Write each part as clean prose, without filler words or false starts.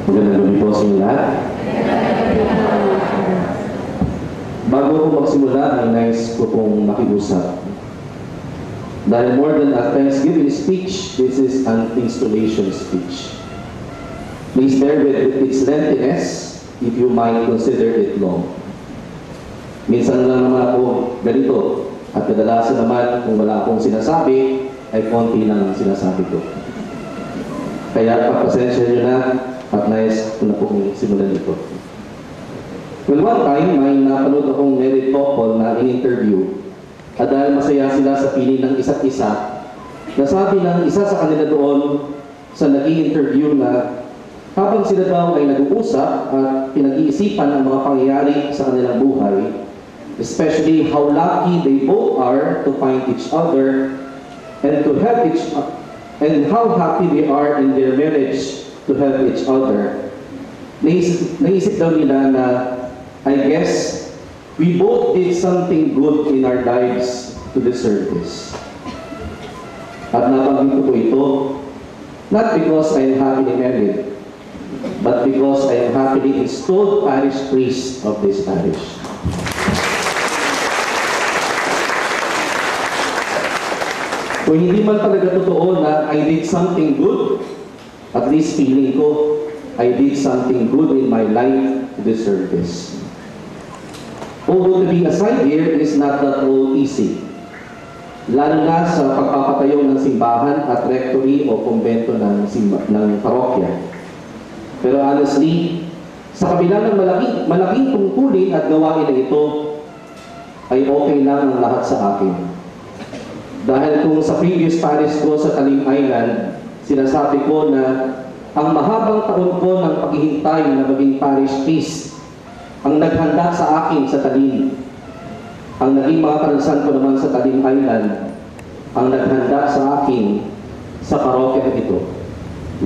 Magandang gabi po sa inyo lahat. Bago ko magsimula, ay nais ko pong makiusap. Dahil more than a Thanksgiving speech, this is an installation speech. Please bear with its lengthiness if you might consider it long. Minsan lang naman ako ganito, at kadalasan naman kung wala akong sinasabi, ay konti lang ang sinasabi ko. Kaya pagpasensya nyo na at nais ko na pong simulan ito. Well, one time, may napanood akong married couple na in-interview at dahil masaya sila sa piling ng isa't isa, nasabi ng isa sa kanila doon sa nag-i-interview na habang sila daw ay nag-uusap at pinag-iisipan ang mga pangyayari sa kanilang buhay, especially how lucky they both are to find each other and to have and how happy they are in their marriage to help each other. Naisip daw nila na, I guess, we both did something good in our lives to deserve this. At nabanggit ko po ito, not because I am happily married, but because I am happily installed parish priest of this parish. Kung hindi man talaga totoo na I did something good, at least feeling ko, I did something good in my life to deserve this. Although to be a side here is not that all easy. Lalo na sa pagpapatayo ng simbahan at rectory o kumbento ng parokya. Pero honestly, sa kabila ng malaking tungkulin at gawain na ito, ay okay lang ang lahat sa akin. Dahil kung sa previous parish ko sa Talim Island, sinasabi ko na ang mahabang taon ko ng paghihintay na maging parish priest ang naghanda sa akin sa Talim. Ang naging mga karanasan ko naman sa Talim Island ang naghanda sa akin sa parokya ito,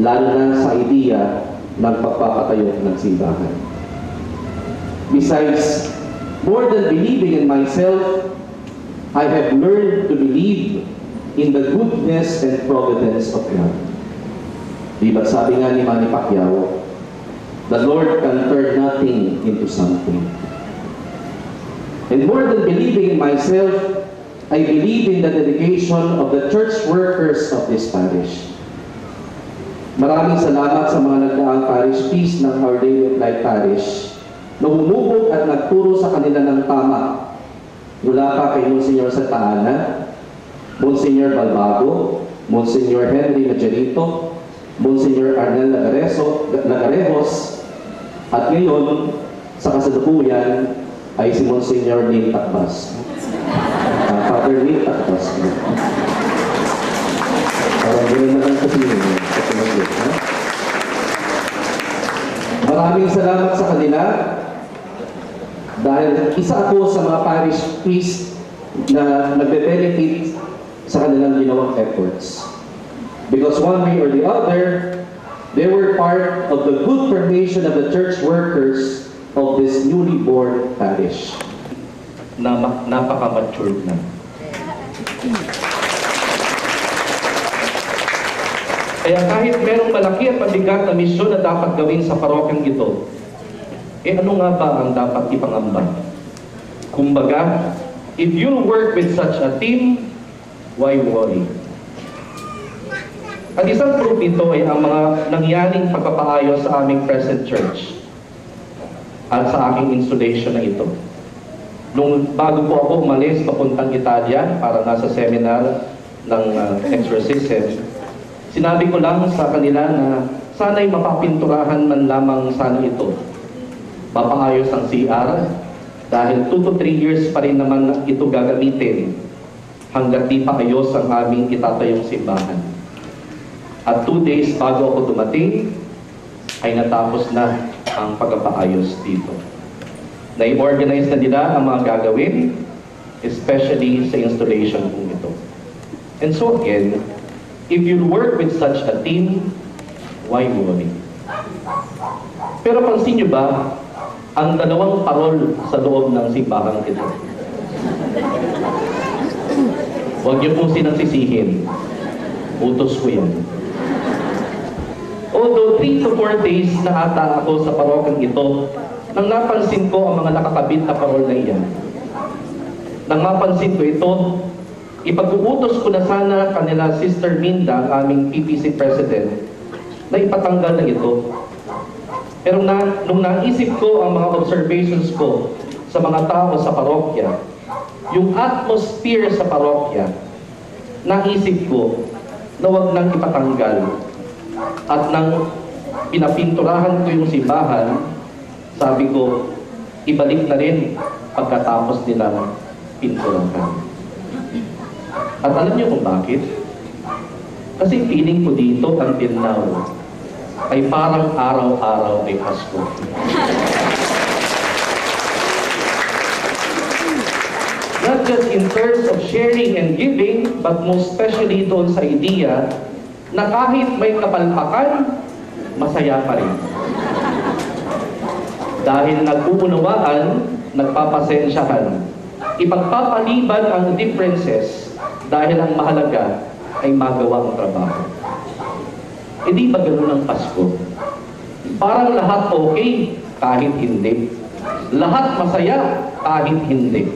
lalo na sa idea ng pagpapatayo ng simbahan. Besides, more than believing in myself, I have learned to believe in the goodness and providence of God. Diba sabi nga ni Manny Pacquiao, the Lord can turn nothing into something. And more than believing in myself, I believe in the dedication of the church workers of this parish. Maraming salamat sa mga nagdaang parish priest ng Our Lady of Light Parish na humubog at nagturo sa kanila ng tama. Mula pa kay Monsignor Santa Ana, Monsignor Balbago, Monsignor Henry Majarito, Monsignor Arnel Lagarejos, at ngayon, sa kasalukuyan, ay si Monsignor Neil Takbas. Father Neil Takbas. Parang gano'n na lang kasi yun. Maraming salamat sa kanila dahil isa ako sa mga parish priest na nagbe-benefit sa kanilang ginawang efforts. Because one way or the other, they were part of the good formation of the church workers of this newly born parish. Napaka-matured na. Kaya kahit merong malaki at mabigat na misyon na dapat gawin sa parokyang ito, ano nga ba ang dapat ipangamba? Kumbaga, if you work with such a team, why worry? At isang proof nito ay ang mga nangyaring pagpapaayos sa aming present church at sa aking installation na ito. Bago po ako umalis papuntang Italia para nasa seminar ng exorcism, sinabi ko lang sa kanila na sana'y mapapinturahan man lamang sana ito. Mapaayos ang CR dahil 2 to 3 years pa rin naman ito gagamitin hanggat di pa ayos ang aming itatayong simbahan. At 2 days bago ako dumating, ay natapos na ang pagpapaayos dito. Na-organize na nila ang mga gagawin, especially sa installation kong ito. And so again, if you work with such a team, why worry? Pero pansin nyo ba, ang dalawang parol sa loob ng simbahan ito? Huwag niyo pong sinagsisihin. Utos ko yan. Although 3 to 4 days na ata ako sa parokang ito, nang napansin ko ang mga nakakabit na parol na iyan. Nang mapansin ko ito, ipag-uutos ko na sana kanila Sister Minda, ang aming PPC President, na ipatanggal na ito. Pero nung naisip ko ang mga observations ko sa mga tao sa parokya, yung atmosphere sa parokya, naisip ko na wag nang ipatanggal. At nang pinapinturahan ko yung simbahan, sabi ko, ibalik na rin pagkatapos nila pinturahan. At alam niyo kung bakit? Kasi feeling ko dito until now ay parang araw-araw ay Pasko. Not just in terms of sharing and giving, but most especially doon sa idea na kahit may kapalpakan, masaya pa rin. Dahil nag-uunawaan, nagpapasensyahan. Ipagpapaliban ang differences dahil ang mahalaga ay magawa ang trabaho. Hindi ba ganun ang Pasko? Parang lahat okay, kahit hindi. Lahat masaya, kahit hindi.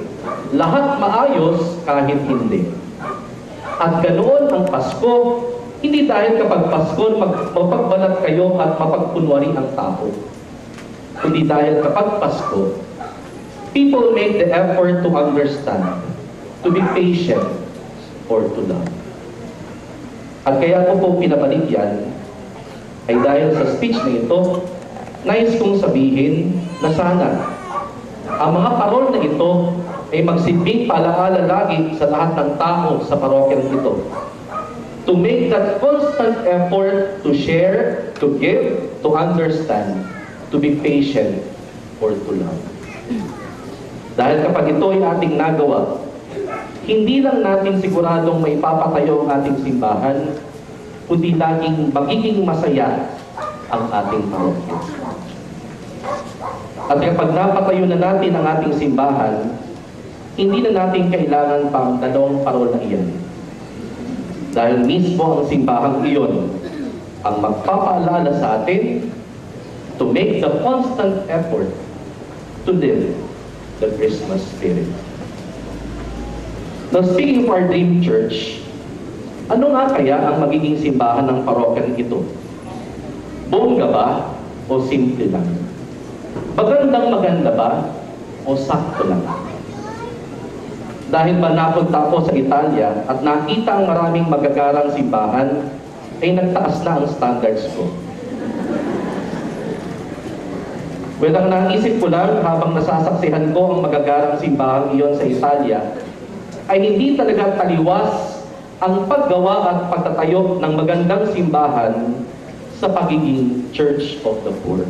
Lahat maayos, kahit hindi. At ganoon ang Pasko, hindi dahil kapag Pasko, mapagbalat kayo at mapagkunwari ang tao. Kundi dahil kapag Pasko, people make the effort to understand, to be patient, or to love. At kaya ko po pinabalik yan, ay dahil sa speech na ito, nais kong sabihin na sana ang mga parol na ito ay magsilbing paalaala lagi sa lahat ng tao sa parokyang ito. To make that constant effort to share, to give, to understand, to be patient, or to love. Dahil kapag ito ay ating nagawa, hindi lang natin siguradong may papatayo ang ating simbahan, kundi laging magiging masaya ang ating parokya. At kapag napatayo na natin ang ating simbahan, hindi na natin kailangan pang dalawang parol na iyan. Dahil mismo ang simbahang iyon ang magpapaalala sa atin to make the constant effort to live the Christmas spirit. Now, speaking of our dream church, ano nga kaya ang magiging simbahan ng parokyan ito? Bongga ba o simple lang? Magandang maganda ba o sakto lang? Dahil ba napunta ako sa Italia at nakita ang maraming magagarang simbahan, ay nagtaas na ang standards ko. Well, ang naisip ko lang habang nasasaksihan ko ang magagarang simbahang iyon sa Italia, ay hindi talaga taliwas ang paggawa at pagtatayo ng magandang simbahan sa pagiging Church of the Poor.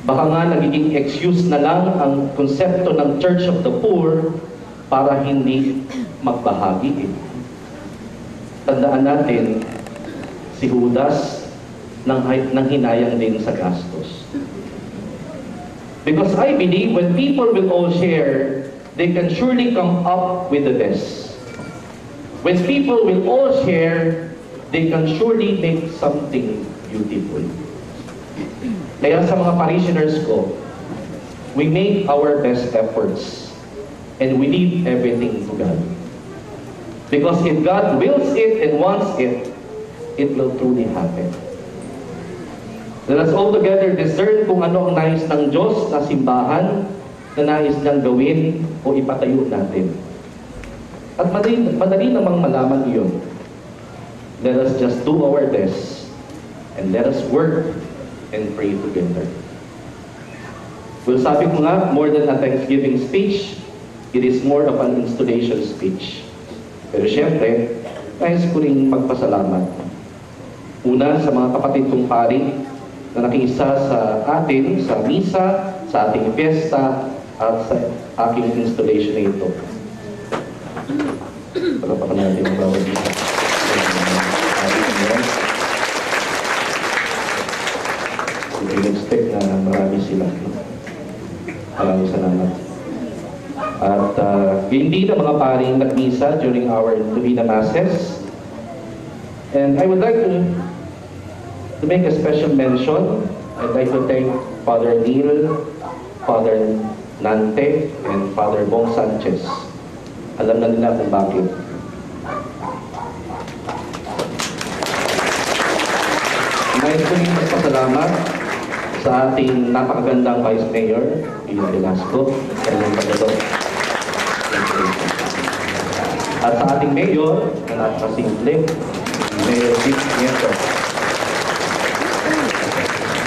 Baka nga nagiging excuse na lang ang konsepto ng Church of the Poor para hindi magbahagi. Tandaan natin, si Judas nang hinayang din sa gastos. Because I believe when people will all share, they can surely come up with the best. When people will all share, they can surely make something beautiful. Kaya sa mga parishioners ko, we make our best efforts and we leave everything to God. Because if God wills it and wants it, it will truly happen. Let us all together discern kung ano ang nais ng Diyos na simbahan na nais niyang gawin o ipatayo natin. At madali namang malaman iyon. Let us just do our best and let us work and pray together. Well, sabi ko nga, more than a Thanksgiving speech, it is more of an installation speech. Pero syempre, nais ko rin magpasalamat. Una, sa mga kapatid kong pari na nakiisa sa atin, sa misa, sa ating fiesta, at sa aking installation na ito. Palapakan natin ang bawat isa. Hindi expect na marami sila. Maraming salamat. At hindi na mga paring nagmisa during our Divina Masses. And I would like to To make a special mention, I'd like to thank Father Neil, Father Nante, and Father Bong Sanchez. Alam na nila kung bakit. Nais ko rin magpasalamat sa ating napakagandang Vice Mayor, Ian Velasco, kanyang pagdalo. At sa ating Mayor, na napakasimple, Mayor Vic Nieto.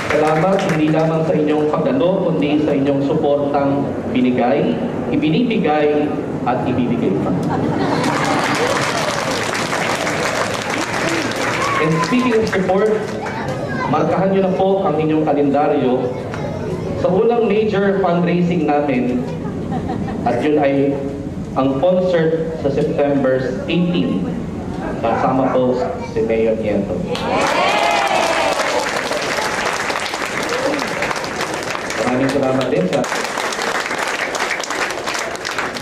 Salamat hindi lamang sa inyong pagdalo, kundi sa inyong suportang binigay, ibinibigay, at ibibigay pa. And speaking of support, markahan nyo na po ang inyong kalendaryo sa unang major fundraising namin, at yun ay ang concert sa September 18. Kasama po si Mayor Nieto. Maraming salamat din sa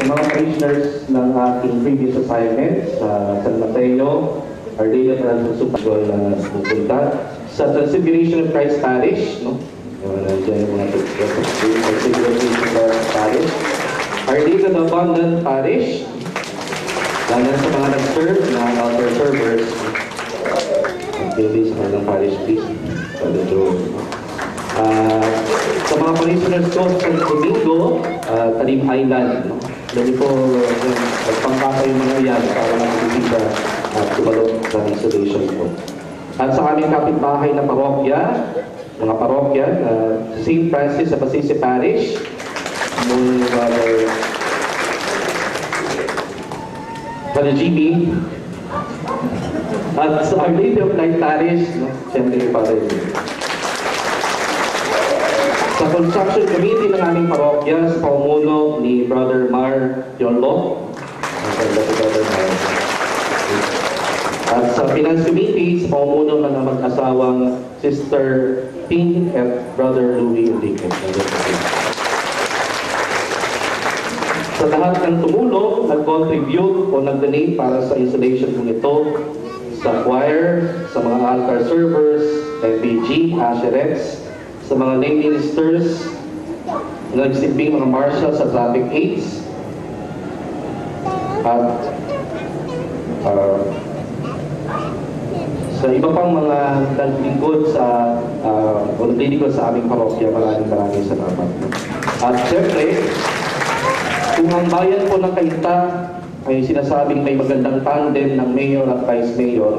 mga parishioners ng aking previous assignment sa San Mateo, Our Lady of Super na pupunta sa Transfiguration of Christ Parish, no? Nandiyan yung mga Transfiguration of Christ Parish, Our Lady of Abundant Parish, lalo sa mga nag-serve na altar servers, maybe sa mga parish priest, Father Joe. Sa mga parishioners ko sa Domingo, Talim Island, no? Doon po, magpangkasa yung mga yan para makikita at tumalog sa installation po. At sa aming kapitbahay na parokya, mga parokya, St. Francis of Assisi Parish, Father GB, at sa Our Lady of Light Parish, no? Siyempre ni Father G. Sa construction committee ng aming parokya, sa pamumuno ni Brother Mar Yonlo, at sa finance committee, sa pamumuno ng mag-asawang Sister Ping at Brother Louie Enriquez. Sa lahat ng tumulong, nag-contribute o nag-donate para sa installation po ito, sa choir, sa mga altar servers, FPG, Asherettes, sa mga lay ministers, nagsilbing mga marshal sa traffic aids, at sa iba pang mga naglingkod sa naglilingkod sa aming parokya, maraming salamat. At syempre, kung ang bayan po ng Cainta ay sinasabing may magandang tandem ng Mayor at Vice Mayor,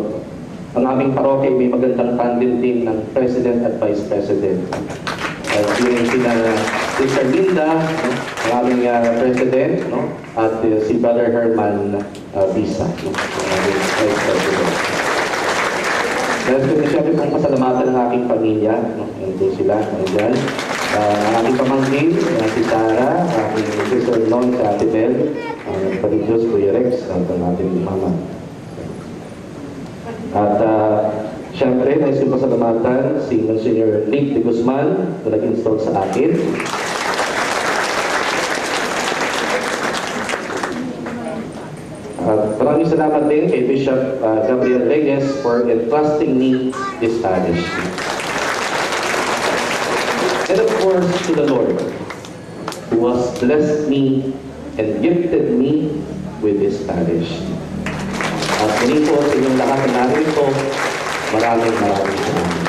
ang aming parokya may magandang tandem din ng President at Vice President. Yun yung sina Sister Linda, no? Ang aming President, no? At si Brother Herman Bisa, no? Ang aming Vice President. Dahil ko na siyempre pong pasalamatan ng aking pamilya, no? Nandun sila, nandyan. Ang aking pamangkin, si Tara, aking sister-in-law, si Ate Bel, ang Pag-Diyos, Kuya Rex, ang ating mama. At siyempre, nais kong pasalamatan si Monsignor Nick de Guzman na nag-install sa akin. At maraming salamat din kay Bishop Gabriel Reyes for entrusting me this parish. And of course, to the Lord, who has blessed me and gifted me with this parish. At muli po sa inyong lahat na narito, maraming salamat.